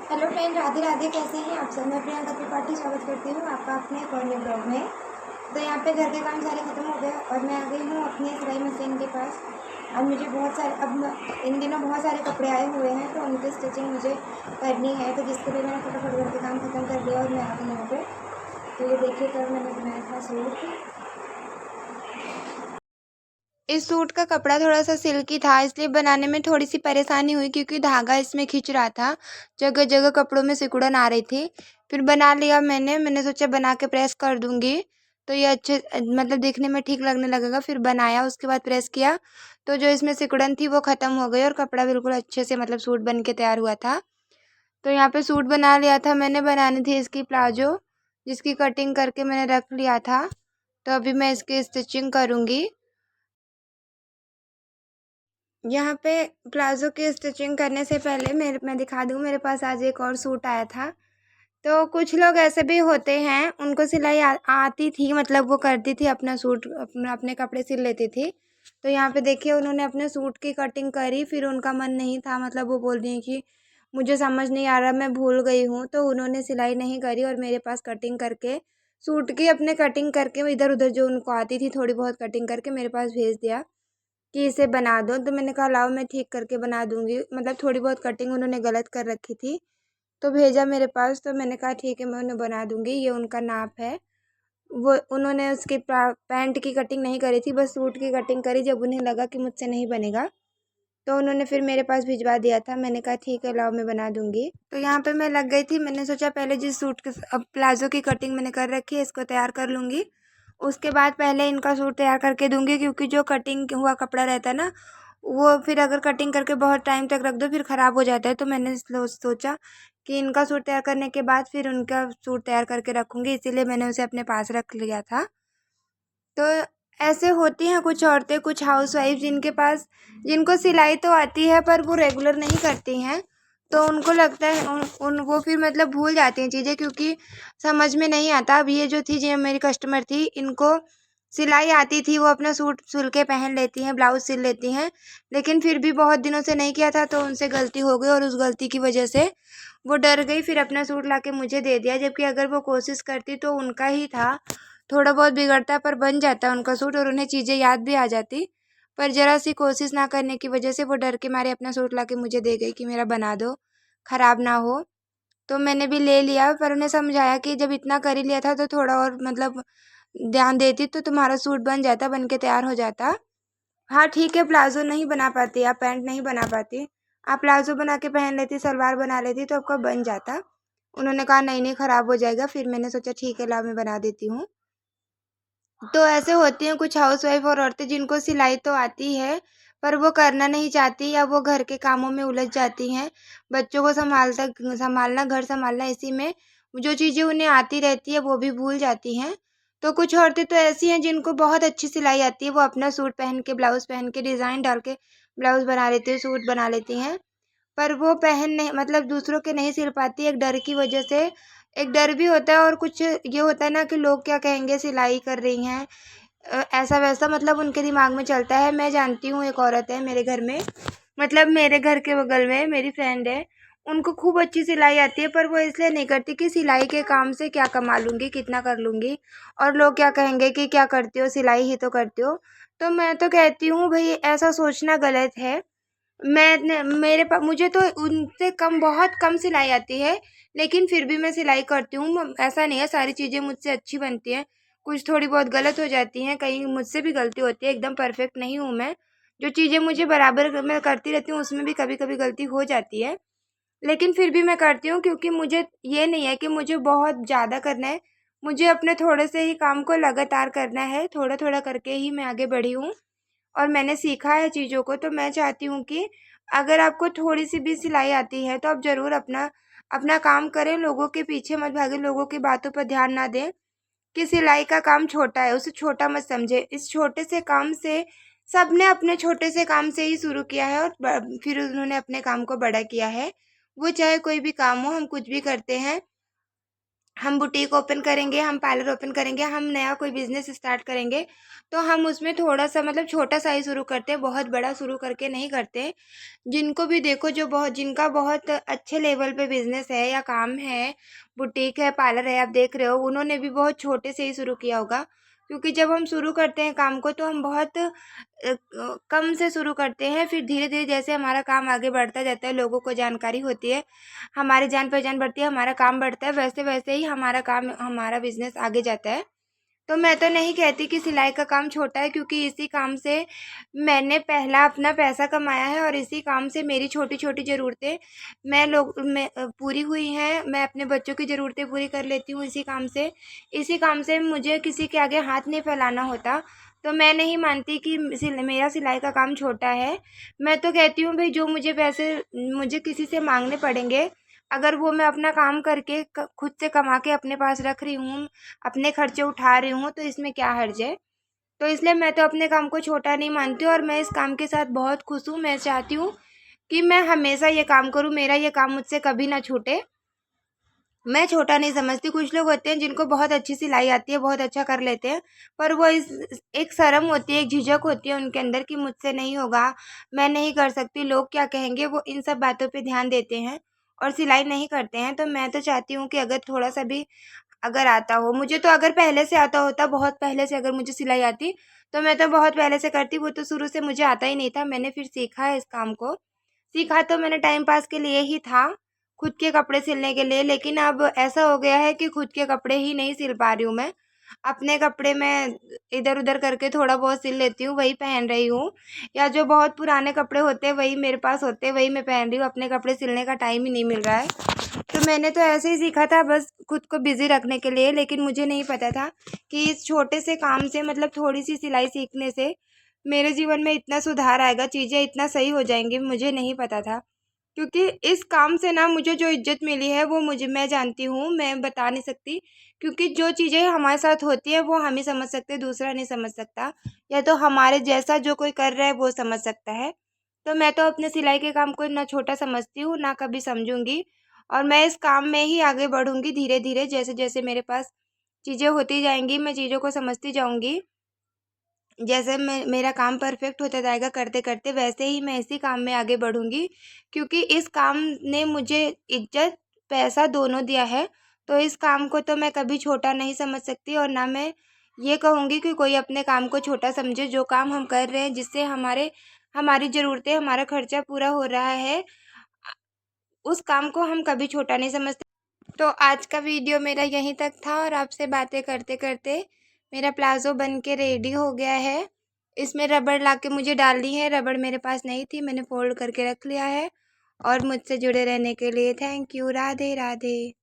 Hello friend, Radhe Radhe. कैसे हैं आप सब? मैं प्रियंका त्रिपाठी स्वागत करती हूँ आपका अपने एक और नए ब्लॉग में। तो यहाँ पे घर के काम सारे ख़त्म हो गए और मैं आ गई हूँ अपनी सिलाई मशीन के पास। अब मुझे बहुत सारे इन दिनों बहुत सारे कपड़े आए हुए हैं, तो उनकी स्टिचिंग मुझे करनी है। तो जिसके लिए मैंने फटाफट घर के काम ख़त्म कर दिया और मैं आ गई यहाँ पे। तो ये देखिए, कल मैंने बनाया था सूट। इस सूट का कपड़ा थोड़ा सा सिल्की था, इसलिए बनाने में थोड़ी सी परेशानी हुई क्योंकि धागा इसमें खिंच रहा था। जगह जगह कपड़ों में सिकुड़न आ रही थी। फिर बना लिया मैंने सोचा बना के प्रेस कर दूंगी तो ये अच्छे मतलब दिखने में ठीक लगने लगेगा। फिर बनाया, उसके बाद प्रेस किया तो जो इसमें सिकुड़न थी वो ख़त्म हो गई और कपड़ा बिल्कुल अच्छे से मतलब सूट बन के तैयार हुआ था। तो यहाँ पे सूट बना लिया था मैंने। बनानी थी इसकी प्लाजो, जिसकी कटिंग करके मैंने रख लिया था। तो अभी मैं इसकी स्टिचिंग करूँगी। यहाँ पे प्लाज़ो की स्टिचिंग करने से पहले मैं दिखा दूँ, मेरे पास आज एक और सूट आया था। तो कुछ लोग ऐसे भी होते हैं, उनको सिलाई आती थी, मतलब वो करती थी अपना सूट, अपने कपड़े सिल लेती थी। तो यहाँ पे देखिए, उन्होंने अपने सूट की कटिंग करी, फिर उनका मन नहीं था, मतलब वो बोल रही हैं कि मुझे समझ नहीं आ रहा, मैं भूल गई हूँ। तो उन्होंने सिलाई नहीं करी और मेरे पास कटिंग करके सूट की अपने कटिंग करके इधर उधर जो उनको आती थी थोड़ी बहुत कटिंग करके मेरे पास भेज दिया कि इसे बना दो। तो मैंने कहा लाओ मैं ठीक करके बना दूंगी, मतलब थोड़ी बहुत कटिंग उन्होंने गलत कर रखी थी। तो भेजा मेरे पास, तो मैंने कहा ठीक है मैं उन्हें बना दूंगी, ये उनका नाप है। वो उन्होंने उसकी पैंट की कटिंग नहीं करी थी, बस सूट की कटिंग करी। जब उन्हें लगा कि मुझसे नहीं बनेगा तो उन्होंने फिर मेरे पास भिजवा दिया था। मैंने कहा ठीक है लाओ मैं बना दूंगी। तो यहाँ पे मैं लग गई थी। मैंने सोचा पहले जिस सूट के अब प्लाजो की कटिंग मैंने कर रखी है इसको तैयार कर लूँगी, उसके बाद पहले इनका सूट तैयार करके दूंगी। क्योंकि जो कटिंग हुआ कपड़ा रहता है ना, वो फिर अगर कटिंग करके बहुत टाइम तक रख दो फिर ख़राब हो जाता है। तो मैंने सोचा कि इनका सूट तैयार करने के बाद फिर उनका सूट तैयार करके रखूँगी, इसीलिए मैंने उसे अपने पास रख लिया था। तो ऐसे होती हैं कुछ औरतें, कुछ हाउसवाइफ जिनके पास जिनको सिलाई तो आती है पर वो रेगुलर नहीं करती हैं। तो उनको लगता है उन वो फिर मतलब भूल जाती हैं चीज़ें, क्योंकि समझ में नहीं आता। अब ये जो थी, जो मेरी कस्टमर थी, इनको सिलाई आती थी, वो अपना सूट सिल के पहन लेती हैं, ब्लाउज सिल लेती हैं, लेकिन फिर भी बहुत दिनों से नहीं किया था तो उनसे गलती हो गई और उस गलती की वजह से वो डर गई, फिर अपना सूट लाके मुझे दे दिया। जबकि अगर वो कोशिश करती तो उनका ही था, थोड़ा बहुत बिगड़ता पर बन जाता उनका सूट और उन्हें चीज़ें याद भी आ जाती। पर ज़रा सी कोशिश ना करने की वजह से वो डर के मारे अपना सूट लाके मुझे दे गई कि मेरा बना दो, ख़राब ना हो। तो मैंने भी ले लिया, पर उन्हें समझाया कि जब इतना कर ही लिया था तो थोड़ा और मतलब ध्यान देती तो तुम्हारा सूट बन जाता, बन के तैयार हो जाता। हाँ ठीक है, प्लाज़ो नहीं बना पाती आप, पैंट नहीं बना पाती आप, प्लाज़ो बना के पहन लेती, सलवार बना लेती तो आपका बन जाता। उन्होंने कहा नहीं नहीं ख़राब हो जाएगा। फिर मैंने सोचा ठीक है लाओ मैं बना देती हूँ। तो ऐसे होती हैं कुछ हाउसवाइफ और औरतें जिनको सिलाई तो आती है पर वो करना नहीं चाहती, या वो घर के कामों में उलझ जाती हैं। बच्चों को संभालना, घर संभालना, इसी में जो चीज़ें उन्हें आती रहती है वो भी भूल जाती हैं। तो कुछ औरतें तो ऐसी हैं जिनको बहुत अच्छी सिलाई आती है, वो अपना सूट पहन के, ब्लाउज पहन के, डिज़ाइन डाल के ब्लाउज बना लेती हैं, सूट बना लेती हैं। पर वो पहन नहीं, मतलब दूसरों के नहीं सिल पाती, एक डर की वजह से। एक डर भी होता है और कुछ ये होता है ना कि लोग क्या कहेंगे, सिलाई कर रही हैं, ऐसा वैसा, मतलब उनके दिमाग में चलता है। मैं जानती हूँ एक औरत है मेरे घर में, मतलब मेरे घर के बगल में मेरी फ्रेंड है, उनको खूब अच्छी सिलाई आती है, पर वो इसलिए नहीं करती कि सिलाई के काम से क्या कमा लूँगी, कितना कर लूँगी, और लोग क्या कहेंगे कि क्या करती हो, सिलाई ही तो करती हो। तो मैं तो कहती हूँ भाई ऐसा सोचना गलत है। मुझे तो उनसे कम, बहुत कम सिलाई आती है, लेकिन फिर भी मैं सिलाई करती हूँ। ऐसा नहीं है सारी चीज़ें मुझसे अच्छी बनती हैं, कुछ थोड़ी बहुत गलत हो जाती हैं, कहीं मुझसे भी गलती होती है, एकदम परफेक्ट नहीं हूँ मैं। जो चीज़ें मुझे बराबर मैं करती रहती हूँ उसमें भी कभी कभी गलती हो जाती है, लेकिन फिर भी मैं करती हूँ क्योंकि मुझे ये नहीं है कि मुझे बहुत ज़्यादा करना है। मुझे अपने थोड़े से ही काम को लगातार करना है, थोड़ा थोड़ा करके ही मैं आगे बढ़ी हूँ और मैंने सीखा है चीज़ों को। तो मैं चाहती हूँ कि अगर आपको थोड़ी सी भी सिलाई आती है तो आप ज़रूर अपना अपना काम करें, लोगों के पीछे मत भागें, लोगों की बातों पर ध्यान ना दें कि सिलाई का काम छोटा है, उसे छोटा मत समझें। इस छोटे से काम से सबने अपने छोटे से काम से ही शुरू किया है और फिर उन्होंने अपने काम को बड़ा किया है। वो चाहे कोई भी काम हो, हम कुछ भी करते हैं हम बुटीक ओपन करेंगे, हम पार्लर ओपन करेंगे, हम नया कोई बिज़नेस स्टार्ट करेंगे, तो हम उसमें थोड़ा-सा मतलब छोटा-सा ही शुरू करते हैं, बहुत बड़ा शुरू करके नहीं करते। जिनको भी देखो जो बहुत जिनका बहुत अच्छे लेवल पे बिज़नेस है या काम है, बुटीक है, पार्लर है, आप देख रहे हो, उन्होंने भी बहुत छोटे से ही शुरू किया होगा। क्योंकि जब हम शुरू करते हैं काम को तो हम बहुत कम से शुरू करते हैं, फिर धीरे-धीरे जैसे हमारा काम आगे बढ़ता जाता है, लोगों को जानकारी होती है, हमारी जान-पहचान बढ़ती है, हमारा काम बढ़ता है, वैसे-वैसे ही हमारा बिज़नेस आगे जाता है। तो मैं तो नहीं कहती कि सिलाई का काम छोटा है, क्योंकि इसी काम से मैंने पहला अपना पैसा कमाया है और इसी काम से मेरी छोटी-छोटी ज़रूरतें पूरी हुई हैं। मैं अपने बच्चों की ज़रूरतें पूरी कर लेती हूँ इसी काम से। इसी काम से मुझे किसी के आगे हाथ नहीं फैलाना होता। तो मैं नहीं मानती कि मेरा सिलाई का काम छोटा है। मैं तो कहती हूँ भई जो मुझे पैसे मुझे किसी से माँगने पड़ेंगे, अगर वो मैं अपना काम करके खुद से कमा के अपने पास रख रही हूँ, अपने खर्चे उठा रही हूँ, तो इसमें क्या हर्ज है। तो इसलिए मैं तो अपने काम को छोटा नहीं मानती और मैं इस काम के साथ बहुत खुश हूँ। मैं चाहती हूँ कि मैं हमेशा ये काम करूँ, मेरा ये काम मुझसे कभी ना छूटे। मैं छोटा नहीं समझती। कुछ लोग होते हैं जिनको बहुत अच्छी सिलाई आती है, बहुत अच्छा कर लेते हैं, पर वो इस एक शर्म होती है, एक झिझक होती है उनके अंदर कि मुझसे नहीं होगा, मैं नहीं कर सकती, लोग क्या कहेंगे, वो इन सब बातों पे ध्यान देते हैं और सिलाई नहीं करते हैं। तो मैं तो चाहती हूँ कि अगर थोड़ा-सा भी अगर आता हो, मुझे तो अगर पहले से आता होता, बहुत पहले से अगर मुझे सिलाई आती, तो मैं तो बहुत पहले से करती। वो तो शुरू से मुझे आता ही नहीं था, मैंने फिर सीखा है इस काम को। सीखा तो मैंने टाइम पास के लिए ही था, खुद के कपड़े सिलने के लिए, लेकिन अब ऐसा हो गया है कि खुद के कपड़े ही नहीं सिल पा रही हूँ मैं। अपने कपड़े मैं इधर-उधर करके थोड़ा बहुत सिल लेती हूँ, वही पहन रही हूँ, या जो बहुत पुराने कपड़े होते हैं वही मेरे पास होते हैं, वही मैं पहन रही हूँ। अपने कपड़े सिलने का टाइम ही नहीं मिल रहा है। तो मैंने तो ऐसे ही सीखा था बस खुद को बिज़ी रखने के लिए, लेकिन मुझे नहीं पता था कि इस छोटे से काम से मतलब थोड़ी-सी सिलाई सीखने से मेरे जीवन में इतना सुधार आएगा, चीज़ें इतना सही हो जाएँगी, मुझे नहीं पता था। क्योंकि इस काम से ना मुझे जो इज़्ज़त मिली है वो मुझे मैं जानती हूँ, मैं बता नहीं सकती। क्योंकि जो चीज़ें हमारे साथ होती हैं वो हम ही समझ सकते हैं, दूसरा नहीं समझ सकता, या तो हमारे जैसा जो कोई कर रहा है वो समझ सकता है। तो मैं तो अपने सिलाई के काम को ना छोटा समझती हूँ, ना कभी समझूँगी, और मैं इस काम में ही आगे बढ़ूँगी धीरे-धीरे, जैसे-जैसे मेरे पास चीज़ें होती जाएँगी, मैं चीज़ों को समझती जाऊँगी। जैसे मेरा काम परफेक्ट होता जाएगा करते-करते, वैसे ही मैं इसी काम में आगे बढ़ूँगी, क्योंकि इस काम ने मुझे इज़्ज़त, पैसा दोनों दिया है। तो इस काम को तो मैं कभी छोटा नहीं समझ सकती, और ना मैं ये कहूँगी कि कोई अपने काम को छोटा समझे। जो काम हम कर रहे हैं, जिससे हमारी ज़रूरतें, हमारा खर्चा पूरा हो रहा है, उस काम को हम कभी छोटा नहीं समझते। तो आज का वीडियो मेरा यहीं तक था, और आपसे बातें करते-करते मेरा प्लाज़ो बन के रेडी हो गया है। इसमें रबड़ लाके मुझे डालनी है, रबड़ मेरे पास नहीं थी, मैंने फ़ोल्ड करके रख लिया है। और मुझसे जुड़े रहने के लिए थैंक यू। राधे राधे।